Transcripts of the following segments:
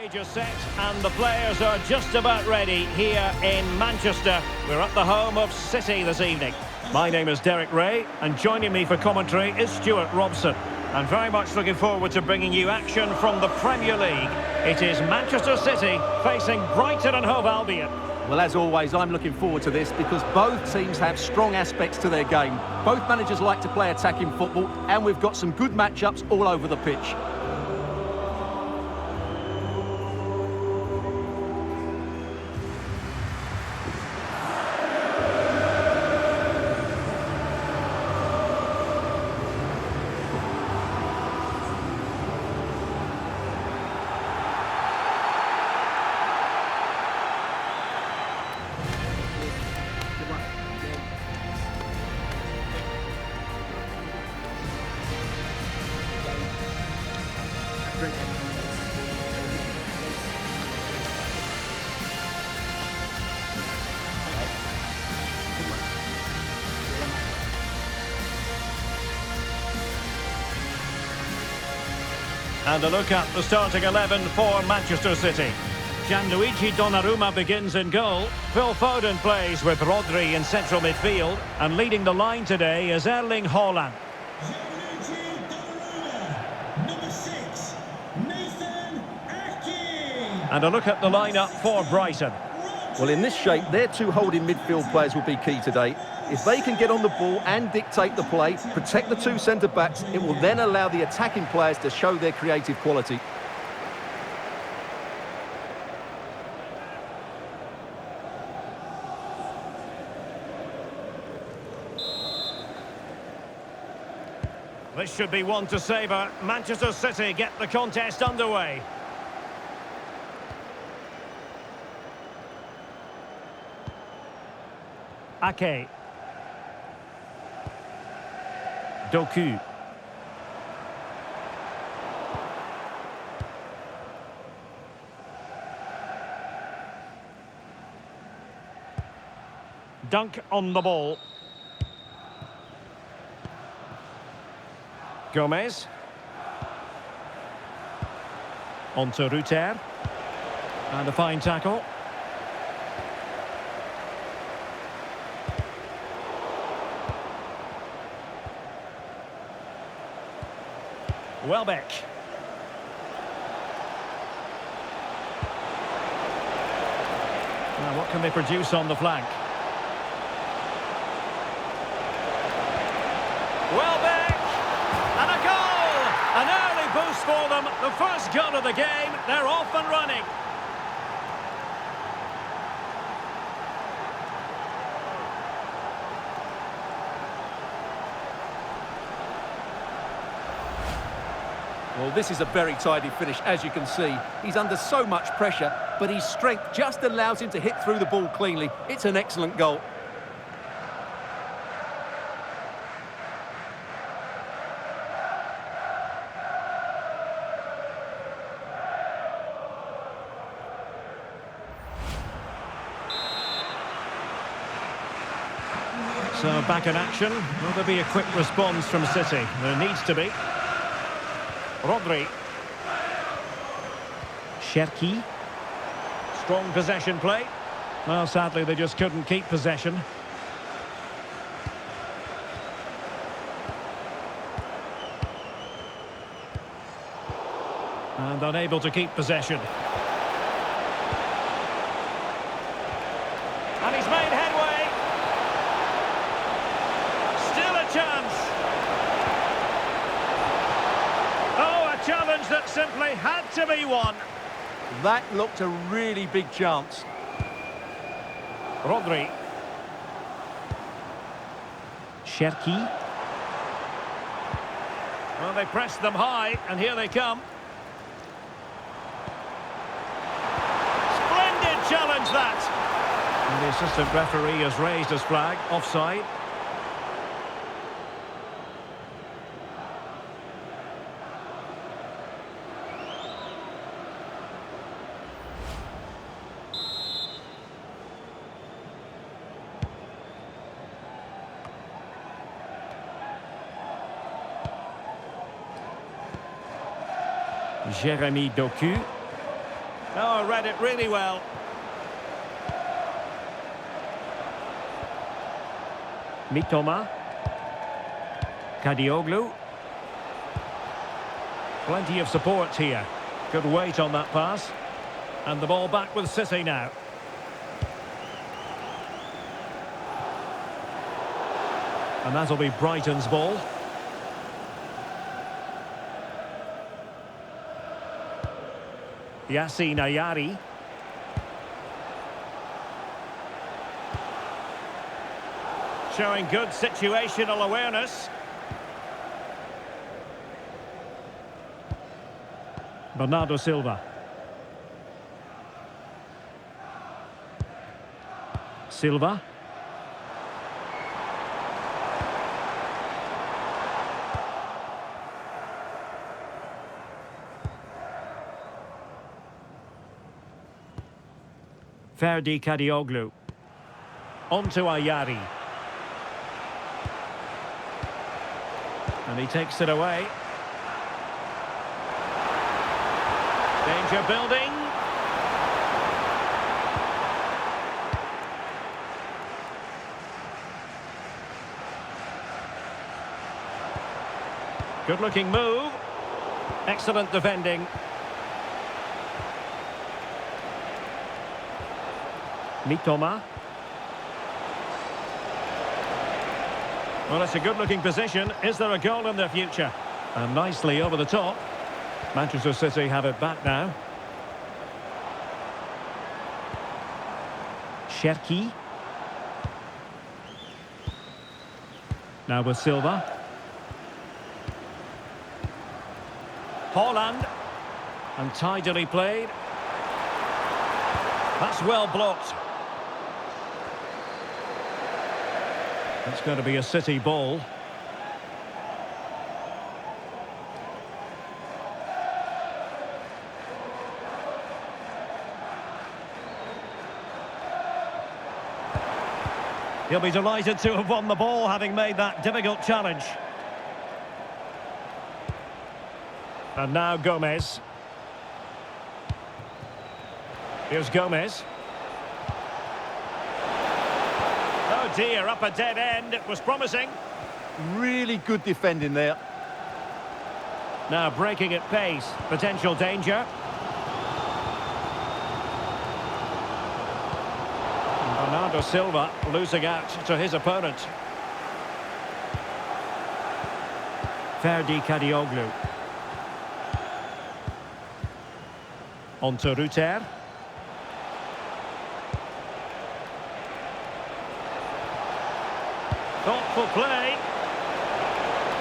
Stage is set and the players are just about ready here in Manchester. We're at the home of City this evening. My name is Derek Ray and joining me for commentary is Stuart Robson. And very much looking forward to bringing you action from the Premier League. It is Manchester City facing Brighton and Hove Albion. Well, as always, I'm looking forward to this because both teams have strong aspects to their game. Both managers like to play attacking football and we've got some good matchups all over the pitch. And a look at the starting 11 for Manchester City. Gianluigi Donnarumma begins in goal. Phil Foden plays with Rodri in central midfield. And leading the line today is Erling Haaland. And a look at the lineup for Brighton. Well, in this shape, their two holding midfield players will be key today. If they can get on the ball and dictate the play, protect the two centre-backs, it will then allow the attacking players to show their creative quality. This should be one to savour. Manchester City get the contest underway. Ake. Doku. Dunk on the ball. Gomez. On to Ruter. And a fine tackle. Welbeck. Now, what can they produce on the flank? Welbeck! And a goal! An early boost for them. The first goal of the game. They're off and running. Well, this is a very tidy finish, as you can see. He's under so much pressure, but his strength just allows him to hit through the ball cleanly. It's an excellent goal. So back in action. Will there be a quick response from City? There needs to be. Rodri. Cherki. Strong possession play. Well, sadly, they just couldn't keep possession. And unable to keep possession. And he's made headway. Still a chance. Challenge that simply had to be won. That looked a really big chance. Rodri. Cherki. Well, they pressed them high, and here they come. Splendid challenge, that. And the assistant referee has raised his flag, offside. Jeremy Doku. Oh, read it really well. Mitoma. Kadioglu. Plenty of support here. Good weight on that pass. And the ball back with City now. And that'll be Brighton's ball. Yassine Ayari. Showing good situational awareness. Bernardo Silva. Silva. Ferdi Kadioglu. On to Ayari. And he takes it away. Danger building. Good looking move. Excellent defending. Mitoma. Well, it's a good-looking position. Is there a goal in their future? And nicely over the top. Manchester City have it back now. Cherki. Now with Silva. Haaland. And tidily played. That's well blocked. It's going to be a City ball. He'll be delighted to have won the ball, having made that difficult challenge. And now Gomez. Here's Gomez. Oh dear, up a dead end. It was promising. Really good defending there. Now breaking at pace. Potential danger. And Bernardo Silva losing out to his opponent. Ferdi Kadioglu. On to Ruter. Thoughtful play.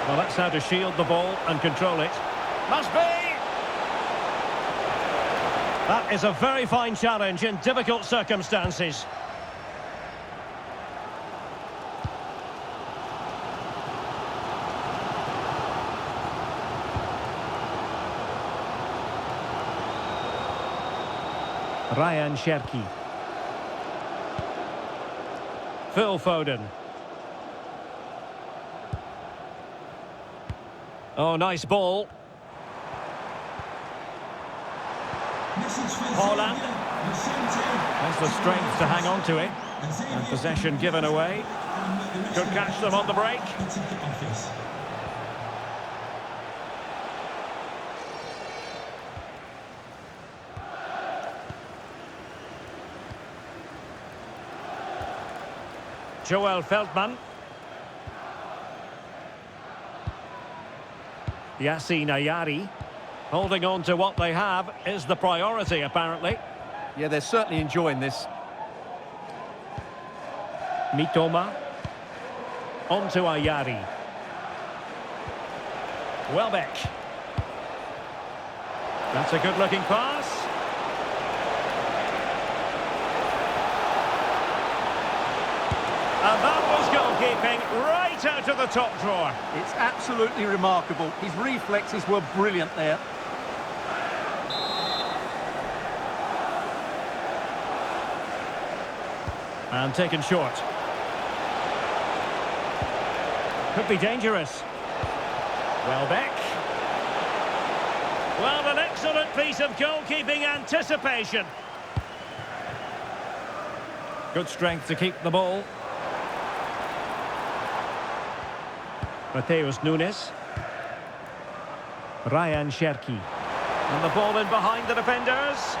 Well, that's how to shield the ball and control it. Must be! That is a very fine challenge in difficult circumstances. Ryan Cherki. Phil Foden. Oh, nice ball. Haaland. Has the strength to hang on to it. And possession given away. Could catch them on the break. Joel Feldman. Yassine Ayari. Holding on to what they have is the priority, apparently. Yeah, they're certainly enjoying this. Mitoma. On to Ayari. Welbeck. That's a good-looking pass. And that was goalkeeping right out of the top drawer. It's absolutely remarkable. His reflexes were brilliant there. And taken short. Could be dangerous. Welbeck. Well, an excellent piece of goalkeeping anticipation. Good strength to keep the ball. Mateus Nunes. Ryan Cherki. And the ball in behind the defenders.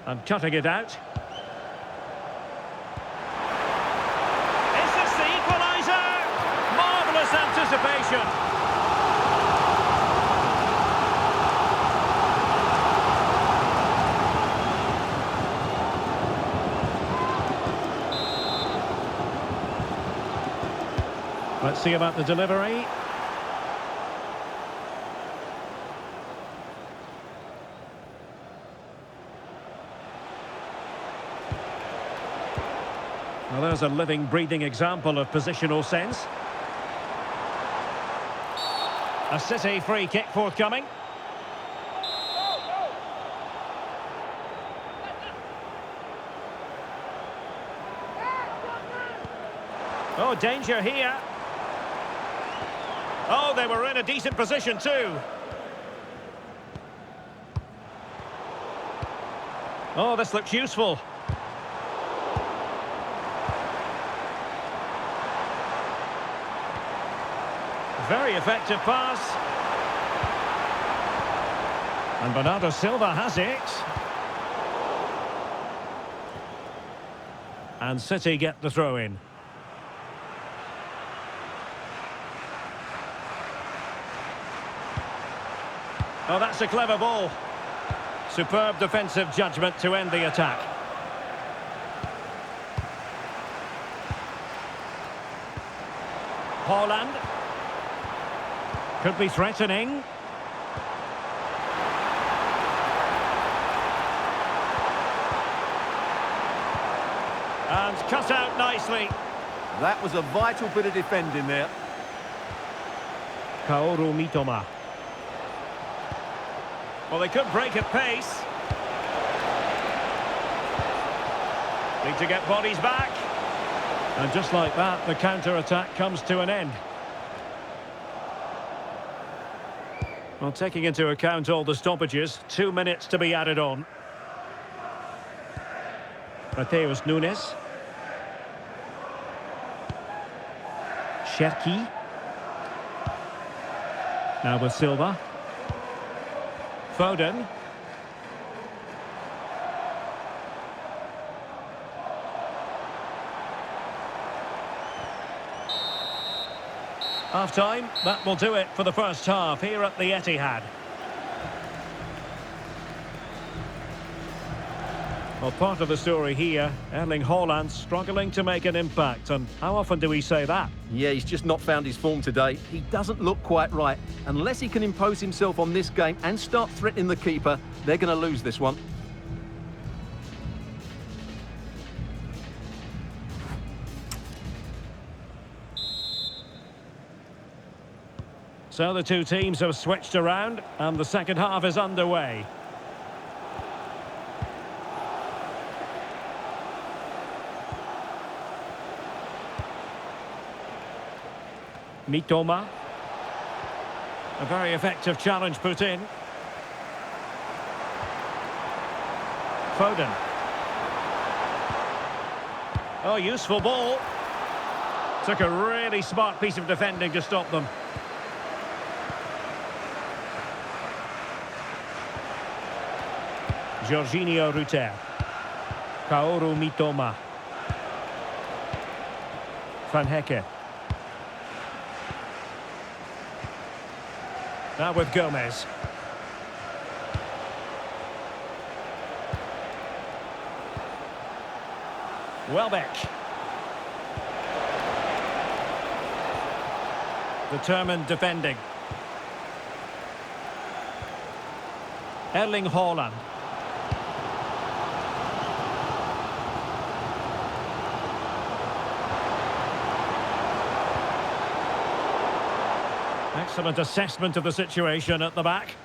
And cutting it out. Is this the equaliser? Marvellous anticipation. Let's see about the delivery. Well, there's a living, breathing example of positional sense. A City free kick forthcoming. Oh, danger here. Oh, they were in a decent position too. Oh, this looks useful. Very effective pass. And Bernardo Silva has it. And City get the throw in. Oh, that's a clever ball. Superb defensive judgment to end the attack. Haaland. Could be threatening. And cut out nicely. That was a vital bit of defending there. Kaoru Mitoma. Well, they could break at pace. Need to get bodies back. And just like that, the counter-attack comes to an end. Well, taking into account all the stoppages, 2 minutes to be added on. Mateus Nunes. Cherki. Now with Silva. Foden. Half-time, that will do it for the first half here at the Etihad. Well, part of the story here, Erling Haaland struggling to make an impact, and how often do we say that? Yeah, he's just not found his form today. He doesn't look quite right. Unless he can impose himself on this game and start threatening the keeper, they're going to lose this one. So the two teams have switched around, and the second half is underway. Mitoma. A very effective challenge put in. Foden. Oh, useful ball. Took a really smart piece of defending to stop them. Jorginho Rutter. Kaoru Mitoma. Van Hecke. Now with Gomez. Welbeck. Determined defending. Erling Haaland. Excellent assessment of the situation at the back.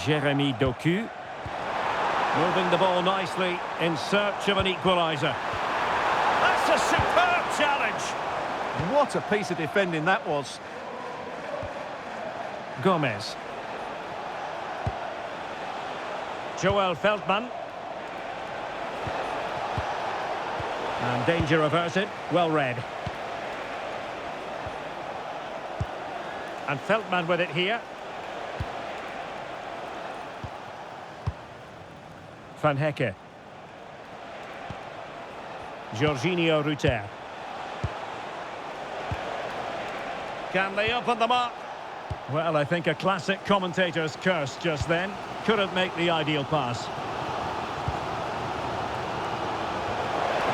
Jeremy Doku. Moving the ball nicely in search of an equaliser. That's a superb challenge. What a piece of defending that was. Gomez. Joel Feldman. And danger averted. Well read. And Feldman with it here. Van Hecke. Jorginho Rutter. Can they open them up? Well, I think a classic commentator's curse just then. Couldn't make the ideal pass.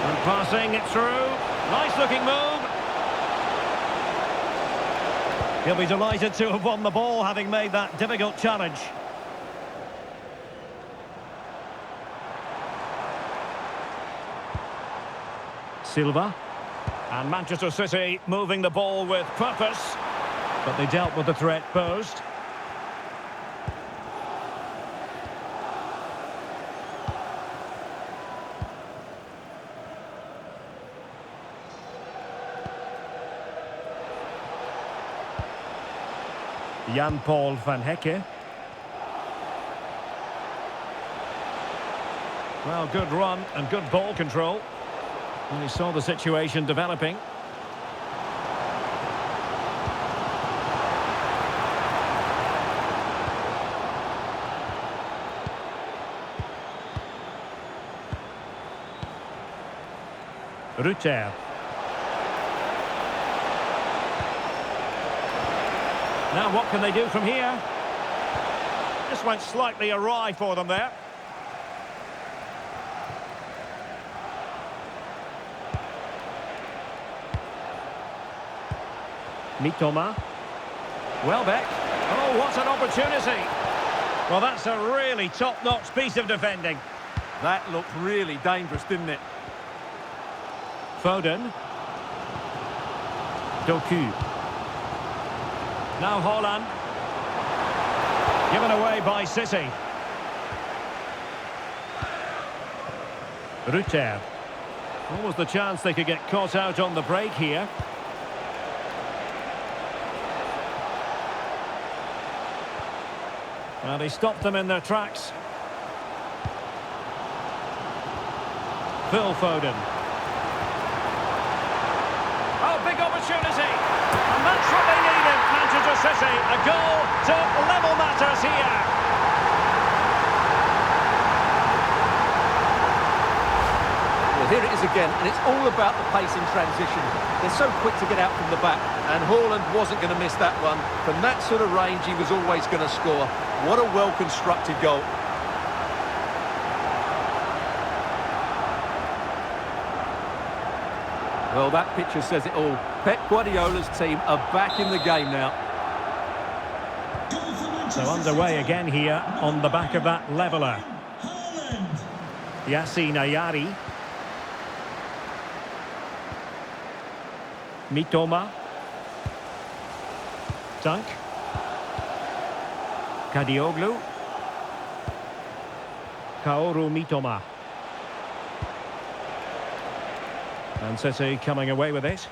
And passing it through. Nice looking move. He'll be delighted to have won the ball, having made that difficult challenge. Silva. And Manchester City moving the ball with purpose. But they dealt with the threat posed. Jan-Paul van Hecke. Well, good run and good ball control. And he saw the situation developing. Rutter. Now what can they do from here? This went slightly awry for them there. Mitoma. Welbeck. Oh, what an opportunity. Well, that's a really top-notch piece of defending. That looked really dangerous, didn't it? Foden. Doku. Now Haaland. Given away by City. Rutter. What was the chance they could get caught out on the break here? Well, he stopped them in their tracks. Phil Foden. Oh, big opportunity. And that's what they needed, Manchester City. A goal to level matters here. Well, here it is again, and it's all about the pace in transition. They're so quick to get out from the back, and Haaland wasn't going to miss that one. From that sort of range, he was always going to score. What a well-constructed goal. Well, that picture says it all. Pep Guardiola's team are back in the game now. So underway again here on the back of that leveller. Yassine Ayari. Mitoma. Dunk. Kadioglu. Kaoru Mitoma. And City coming away with it.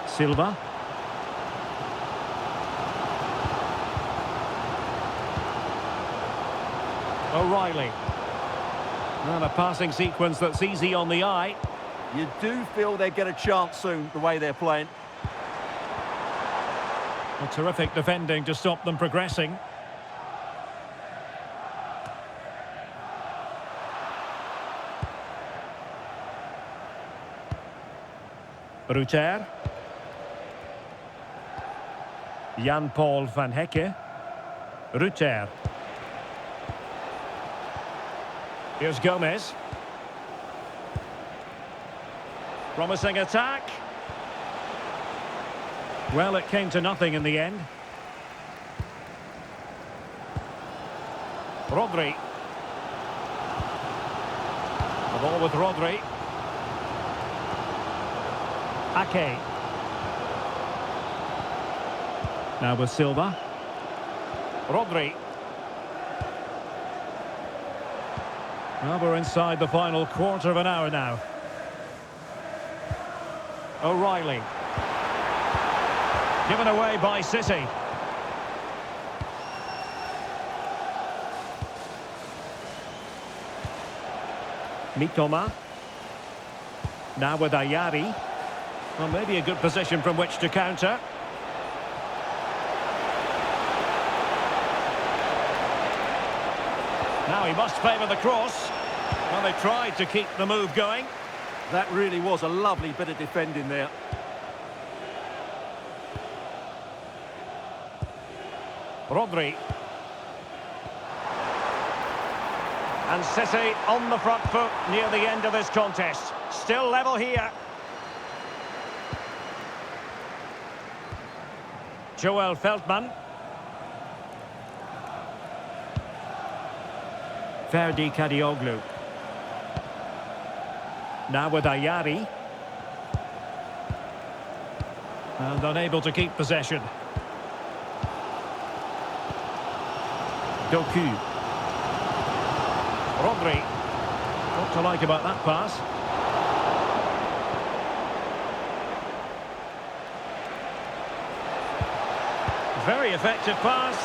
Silva. O'Reilly. And a passing sequence that's easy on the eye. You do feel they get a chance soon, the way they're playing. A terrific defending to stop them progressing. Rutter. Jan-Paul van Hecke. Rutter. Here's Gomez. Promising attack. Well, it came to nothing in the end. Rodri. The ball with Rodri. Ake. Now with Silva. Rodri. Well, we're inside the final quarter of an hour now. O'Reilly. Given away by City. Mitoma. Now with Ayari. Well, maybe a good position from which to counter. Now he must favour the cross. Well, they tried to keep the move going. That really was a lovely bit of defending there. Rodri. And City on the front foot near the end of this contest. Still level here. Joel Feldman. Ferdi Kadioglu. Now with Ayari. And unable to keep possession. Doku. Rodri. What to like about that pass? Very effective pass.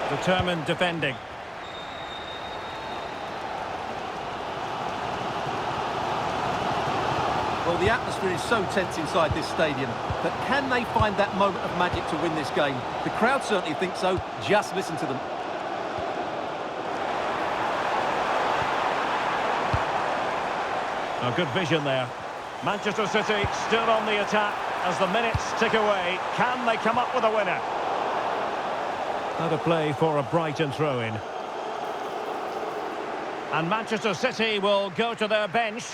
Determined defending. Well, the atmosphere is so tense inside this stadium, but can they find that moment of magic to win this game? The crowd certainly think so. Just listen to them. Oh, good vision there. Manchester City still on the attack as the minutes tick away. Can they come up with a winner? Another play for a Brighton throw-in. And Manchester City will go to their bench.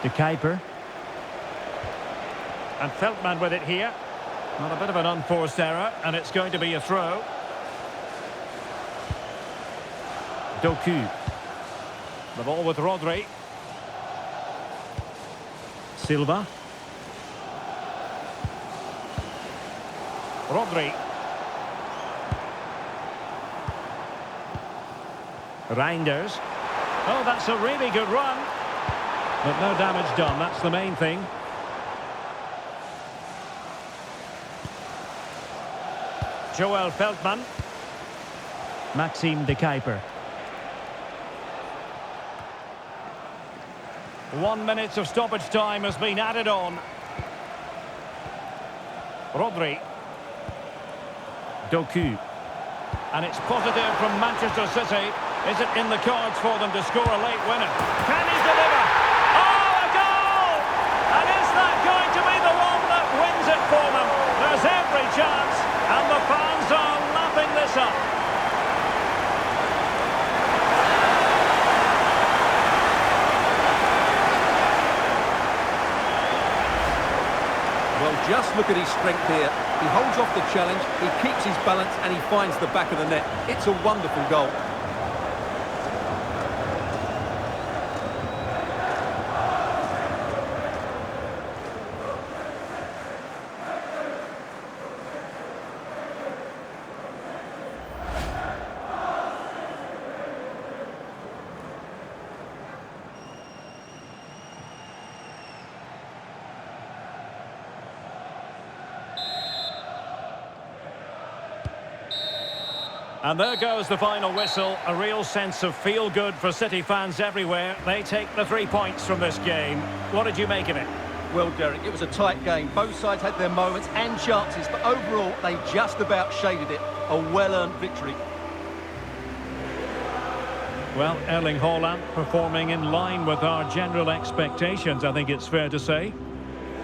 De Kuiper. And Feldman with it here. Not a bit of an unforced error, and it's going to be a throw. Doku. The ball with Rodri. Silva. Rodri. Reinders. Oh, that's a really good run. But no damage done, that's the main thing. Joel Feldman. Maxime De Kuiper. 1 minute of stoppage time has been added on. Rodri. Doku. And it's positive from Manchester City. Is it in the cards for them to score a late winner? Can he deliver? Oh, a goal! And is that going to be the one that wins it for them? There's every chance, and the fans are lapping this up. Well, just look at his strength here. He holds off the challenge, he keeps his balance, and he finds the back of the net. It's a wonderful goal. And there goes the final whistle. A real sense of feel-good for City fans everywhere. They take the 3 points from this game. What did you make of it? Well, Derek, it was a tight game. Both sides had their moments and chances, but overall, they just about shaded it. A well-earned victory. Well, Erling Haaland performing in line with our general expectations, I think it's fair to say.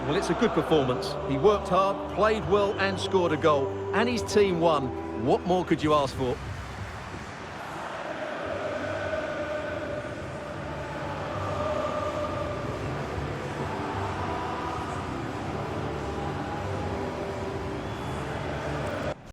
Well, it's a good performance. He worked hard, played well and scored a goal. And his team won. What more could you ask for?